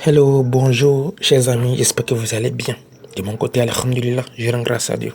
Hello, bonjour, chers amis, j'espère que vous allez bien. De mon côté, alhamdulillah, je rends grâce à Dieu.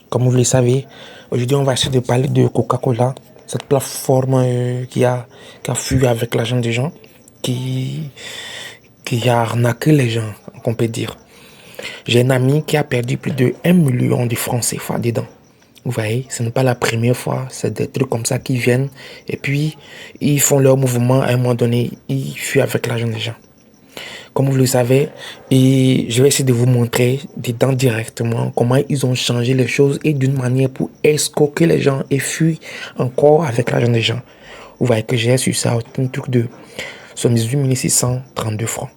Comme vous le savez, aujourd'hui, on va essayer de parler de Coca-Cola, cette plateforme qui a fui avec l'argent des gens, qui, qui a arnaqué les gens, on peut dire. J'ai un ami qui a perdu plus de 1 million de francs CFA dedans. Vous voyez, ce n'est pas la première fois, c'est des trucs comme ça qui viennent, et puis ils font leur mouvement, à un moment donné, ils fuient avec l'argent des gens. Comme vous le savez, et je vais essayer de vous montrer dedans directement comment ils ont changé les choses et d'une manière pour escroquer les gens et fuir encore avec l'argent des gens. Vous voyez que j'ai su ça un truc de 78 632 francs.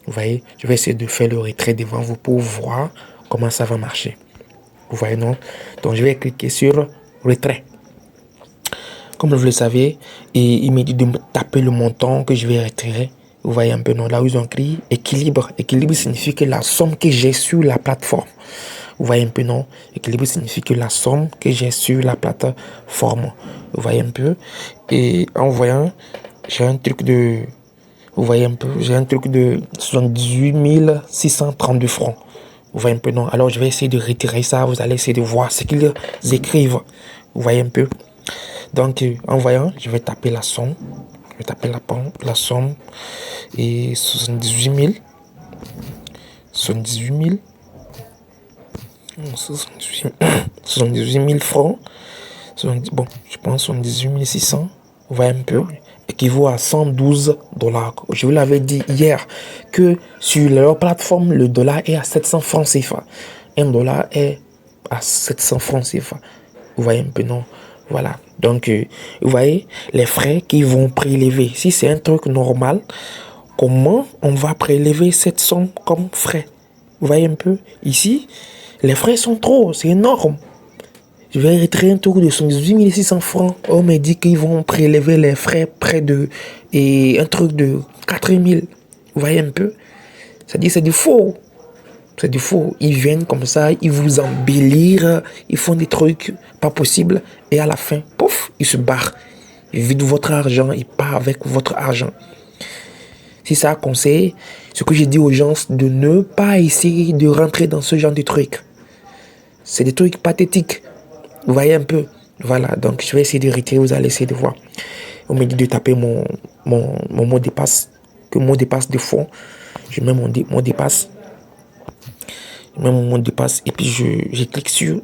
Vous voyez, je vais essayer de faire le retrait devant vous pour voir comment ça va marcher. Vous voyez, non? Donc, je vais cliquer sur retrait. Comme vous le savez, et il me dit de me taper le montant que je vais retirer. Vous voyez un peu, non? Là où ils ont écrit équilibre. Équilibre signifie que la somme que j'ai sur la plateforme. Vous voyez un peu, non? Équilibre signifie que la somme que j'ai sur la plateforme. Vous voyez un peu? Et en voyant, j'ai un truc de... Vous voyez un peu? J'ai un truc de 78 632 francs. Vous voyez un peu, non? Alors, je vais essayer de retirer ça. Vous allez essayer de voir ce qu'ils écrivent. Vous voyez un peu? Donc, en voyant, je vais taper la somme. Je vais taper la somme. Et 78 000. 78 000. 78 000 francs. Bon, je pense 78 600. Vous voyez un peu? Équivaut à 112 dollars. Je vous l'avais dit hier que sur leur plateforme, le dollar est à 700 francs CFA. 1 dollar est à 700 francs CFA. Vous voyez un peu, non? Voilà. Donc, vous voyez les frais qu'ils vont prélever. Si c'est un truc normal, comment on va prélever cette somme comme frais? Vous voyez un peu? Ici, les frais sont trop, c'est énorme. Je vais retirer un tour de 18 600 francs. On me dit qu'ils vont prélever les frais près de... Et un truc de 4 000. Vous voyez un peu? C'est-à-dire c'est du faux. C'est du faux. Ils viennent comme ça, ils vous embellissent, ils font des trucs pas possibles. Et à la fin, pouf, ils se barrent. Ils vident votre argent, ils partent avec votre argent. Si ça conseille, ce que j'ai dit aux gens, de ne pas essayer de rentrer dans ce genre de trucs. C'est des trucs pathétiques. Vous voyez un peu? Voilà, donc je vais essayer de retirer, vous allez essayer de voir. On me dit de taper mon mot de passe, que mot de passe de fond. Je mets mon mot de passe. Je mets mon mot de passe et puis je clique sur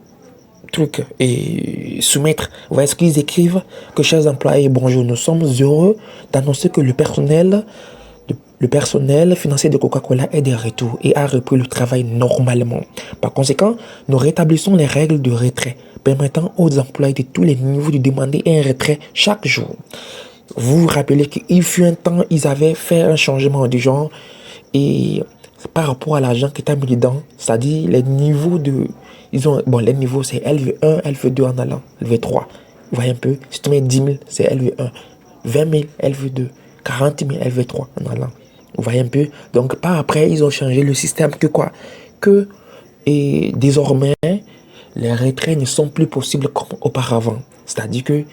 truc et soumettre. Vous voyez ce qu'ils écrivent? Que chers employés, bonjour, nous sommes heureux d'annoncer que le personnel financier de Coca-Cola est de retour et a repris le travail normalement. Par conséquent, nous rétablissons les règles de retrait permettant aux employés de tous les niveaux de demander un retrait chaque jour. Vous vous rappelez qu'il fut un temps, ils avaient fait un changement du genre et par rapport à l'argent qui est mis dedans, c'est-à-dire les niveaux de... les niveaux c'est LV1, LV2 en allant, LV3. Vous voyez un peu, si tu mets 10 000, c'est LV1, 20 000, LV2, 40 000, LV3 en allant. Vous voyez un peu, donc par après, ils ont changé le système et désormais, les retraits ne sont plus possibles comme auparavant. C'est-à-dire que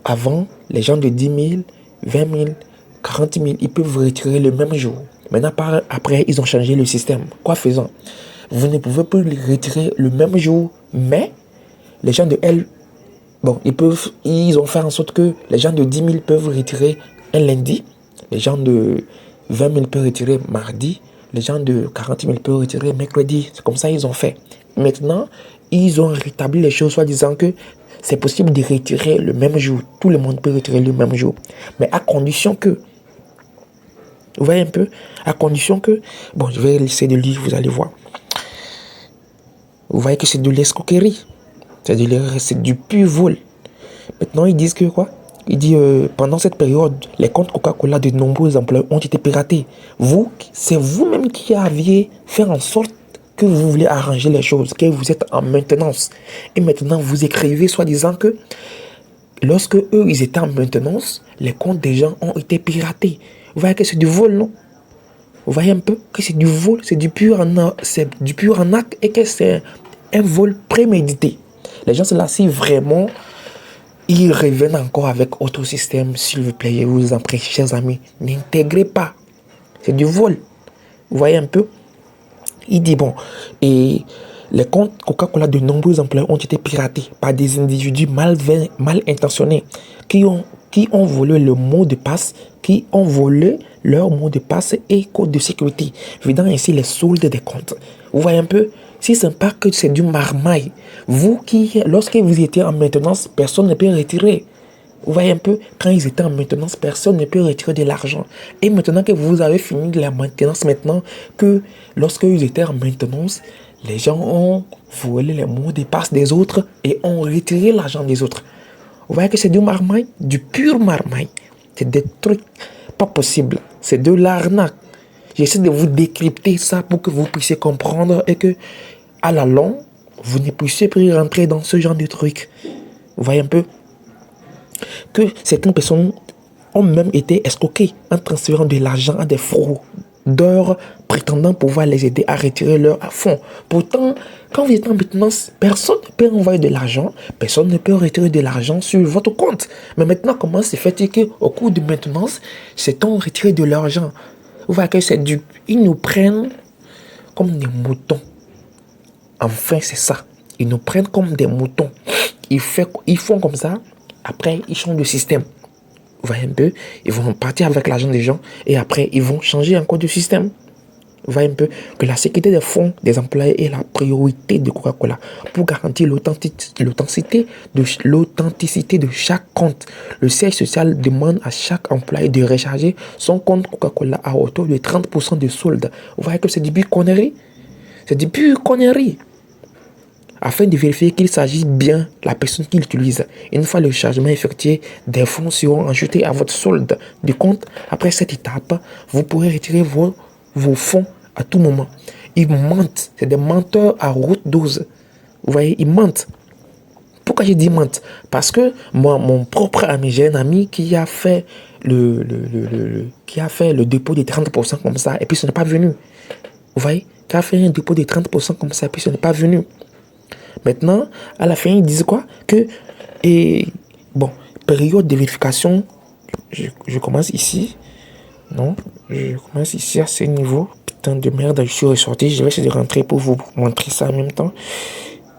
avant, les gens de 10 000, 20 000, 40 000, ils peuvent retirer le même jour. Maintenant, après, ils ont changé le système. Quoi faisant? Vous ne pouvez plus les retirer le même jour, mais les gens de L, ils ont fait en sorte que les gens de 10 000 peuvent retirer un lundi, les gens de 20 000 peuvent retirer mardi, les gens de 40 000 peuvent retirer mercredi. C'est comme ça qu'ils ont fait. Maintenant, ils ont rétabli les choses, soit disant que c'est possible de retirer le même jour. Tout le monde peut retirer le même jour. Mais à condition que... Vous voyez un peu? À condition que... Bon, je vais essayer de lire, vous allez voir. Vous voyez que c'est de l'escroquerie. C'est du pur vol. Maintenant, ils disent que quoi? Ils disent, pendant cette période, les comptes Coca-Cola de nombreux employés ont été piratés. C'est vous-même qui aviez fait en sorte que vous voulez arranger les choses, que vous êtes en maintenance. Et maintenant, vous écrivez soi-disant que lorsque eux, ils étaient en maintenance, les comptes des gens ont été piratés. Vous voyez que c'est du vol, non? Vous voyez un peu que c'est du vol, c'est du pur arnaque et que c'est un vol prémédité. Les gens, c'est là, si vraiment ils reviennent encore avec autre système, s'il vous plaît, je vous en prie, chers amis, n'intégrez pas C'est du vol. Vous voyez un peu? Il dit bon, et les comptes Coca-Cola de nombreux employés ont été piratés par des individus mal intentionnés qui ont volé le mot de passe, qui ont volé leur mot de passe et code de sécurité, vidant ainsi les soldes des comptes. Vous voyez un peu? Si ce n'est pas que c'est du marmaille, vous qui, lorsque vous étiez en maintenance, personne ne peut retirer. Vous voyez un peu, quand ils étaient en maintenance, personne ne peut retirer de l'argent. Et maintenant que vous avez fini de la maintenance, maintenant que lorsque ils étaient en maintenance, les gens ont volé les mots de passe des autres et ont retiré l'argent des autres. Vous voyez que c'est du marmaille, du pur marmaille. C'est des trucs pas possibles. C'est de l'arnaque. J'essaie de vous décrypter ça pour que vous puissiez comprendre et que, à la longue, vous ne puissiez plus rentrer dans ce genre de trucs. Vous voyez un peu? Que certaines personnes ont même été escroquées en transférant de l'argent à des fraudeurs prétendant pouvoir les aider à retirer leur fonds. Pourtant, quand vous êtes en maintenance, personne ne peut envoyer de l'argent, personne ne peut retirer de l'argent sur votre compte. Mais maintenant, comment se fait-il qu'au cours de maintenance, c'est-on retiré de l'argent? Vous voyez que c'est du... Ils nous prennent comme des moutons. Enfin, c'est ça. Ils nous prennent comme des moutons. Ils font comme ça. Après, ils changent de système. Vous voyez un peu, ils vont partir avec l'argent des gens et après, ils vont changer encore de système. Vous voyez un peu que la sécurité des fonds des employés est la priorité de Coca-Cola pour garantir l'authenticité de chaque compte. Le siège social demande à chaque employé de recharger son compte Coca-Cola à hauteur de 30% de solde. Vous voyez que c'est du pure connerie. C'est du pure connerie. Afin de vérifier qu'il s'agit bien de la personne qui l'utilise. Une fois le chargement effectué, des fonds seront ajoutés à votre solde de compte. Après cette étape, vous pourrez retirer vos fonds à tout moment. Ils mentent. C'est des menteurs à haute dose. Vous voyez, ils mentent. Pourquoi j'ai dit mentent? Parce que moi, mon propre ami, j'ai un ami qui a fait le dépôt de 30% comme ça et puis ce n'est pas venu. Vous voyez, qui a fait un dépôt de 30% comme ça et puis ce n'est pas venu. Maintenant, à la fin, ils disent quoi? Période de vérification, je commence ici. Non, je commence ici à ce niveau. Putain de merde, je suis ressorti. Je vais essayer de rentrer pour vous montrer ça en même temps.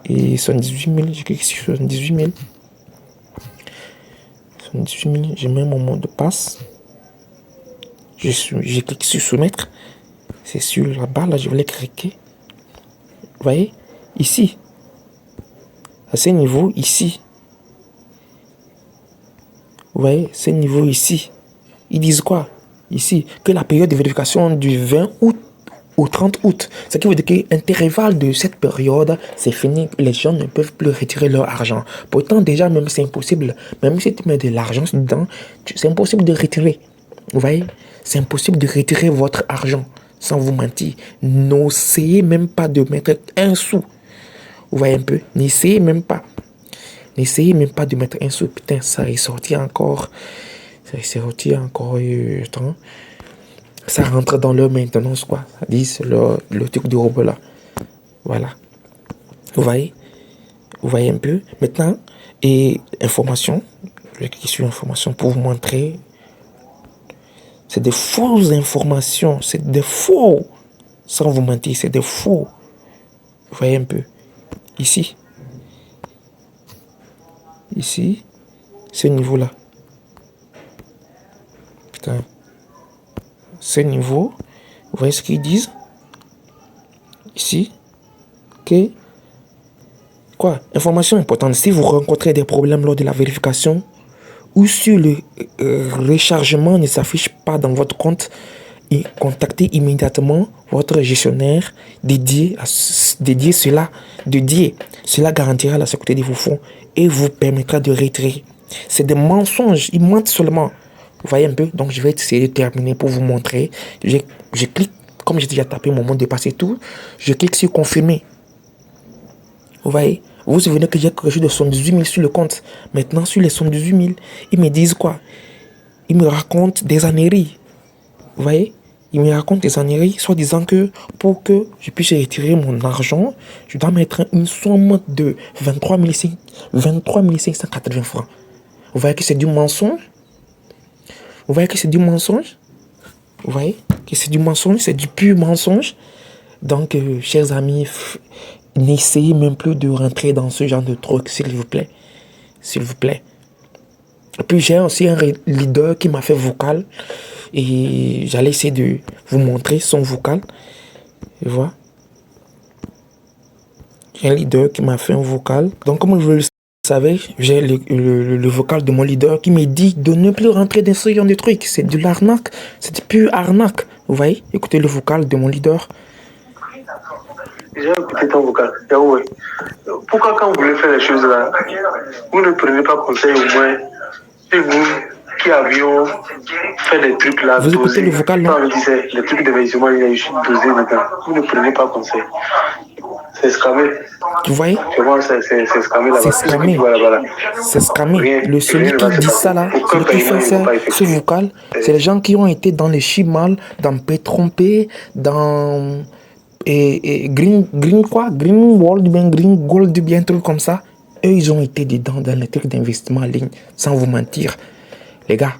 Et 78 000, j'ai cliqué sur 78 000. 78 000, j'ai mis mon mot de passe. J'ai cliqué sur soumettre. C'est sur la barre, là, je voulais cliquer. Vous voyez? Ici. À ce niveau ici. Vous voyez, ce niveau ici. Ils disent quoi? Ici, que la période de vérification du 20 août au 30 août. Ce qui veut dire que l'intervalle de cette période, c'est fini. Les gens ne peuvent plus retirer leur argent. Pourtant, déjà, même c'est impossible. Même si tu mets de l'argent dedans, c'est impossible de retirer. Vous voyez? C'est impossible de retirer votre argent. Sans vous mentir. N'essayez même pas de mettre un sou. Vous voyez un peu? N'essayez même pas. N'essayez même pas de mettre un sou. Putain, ça est sorti encore. Ça est sorti encore. Ça rentre dans leur maintenance, quoi. Ça dit, c'est le truc de robot là. Voilà. Vous voyez? Vous voyez un peu? Maintenant, et information. Je vais cliquer sur information pour vous montrer. C'est des fausses informations. C'est des faux. Sans vous mentir, c'est des faux. Vous voyez un peu? Ici, ce niveau-là. Putain. Ce niveau, vous voyez ce qu'ils disent? Ici, ok. Quoi? Information importante. Si vous rencontrez des problèmes lors de la vérification ou si le rechargement ne s'affiche pas dans votre compte, et contactez immédiatement votre gestionnaire dédié. Cela garantira la sécurité de vos fonds et vous permettra de retirer. C'est des mensonges, ils mentent seulement. Vous voyez un peu? Donc je vais essayer de terminer pour vous montrer. Je clique, comme j'ai déjà tapé mon mot de passe et tout, je clique sur confirmer. Vous voyez? Vous vous souvenez que j'ai reçu de 78 000 sur le compte. Maintenant sur les 78 000, ils me disent quoi? Ils me racontent des ânneries. Vous voyez? Il me raconte des âneries, soit disant que pour que je puisse retirer mon argent, je dois mettre une somme de 23 580 francs. Vous voyez que c'est du mensonge? Vous voyez que c'est du mensonge? Vous voyez que c'est du mensonge, c'est du pur mensonge. Donc, chers amis, n'essayez même plus de rentrer dans ce genre de truc, s'il vous plaît. S'il vous plaît. Et puis, j'ai aussi un leader qui m'a fait vocal. Et j'allais essayer de vous montrer son vocal. Tu vois? J'ai un leader qui m'a fait un vocal. Donc, comme vous le savez, j'ai le vocal de mon leader qui me dit de ne plus rentrer dans ce genre de trucs. C'est de l'arnaque. C'est du pur arnaque. Vous voyez? Écoutez le vocal de mon leader. J'ai écouté ton vocal. Ouais. Pourquoi quand vous voulez faire les choses là, vous ne prenez pas conseil au moins? C'est vous qui avions fait des trucs là. Vous écoutez le vocal, non? Les trucs d'investissement, il y a eu dosé dedans. Vous ne prenez pas conseil. C'est scamé. Tu vois? C'est scamé là-bas. C'est scamé. Voilà. C'est scamé. Le celui qui dit ça là, celui qui fait ce vocal, c'est les gens qui ont été dans les Chimal, dans Pétrompé, dans Green World, bien Green Gold, bien truc comme ça. Eux, ils ont été dedans dans les trucs d'investissement en ligne, sans vous mentir. Les gars,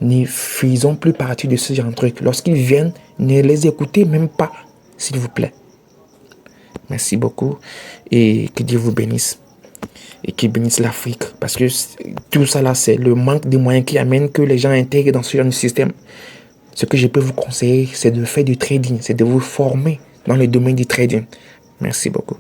ne faisons plus partie de ce genre de truc. Lorsqu'ils viennent, ne les écoutez même pas, s'il vous plaît. Merci beaucoup et que Dieu vous bénisse et qu'il bénisse l'Afrique, parce que tout ça là, c'est le manque de moyens qui amène que les gens intègrent dans ce genre de système. Ce que je peux vous conseiller, c'est de faire du trading, c'est de vous former dans le domaine du trading. Merci beaucoup.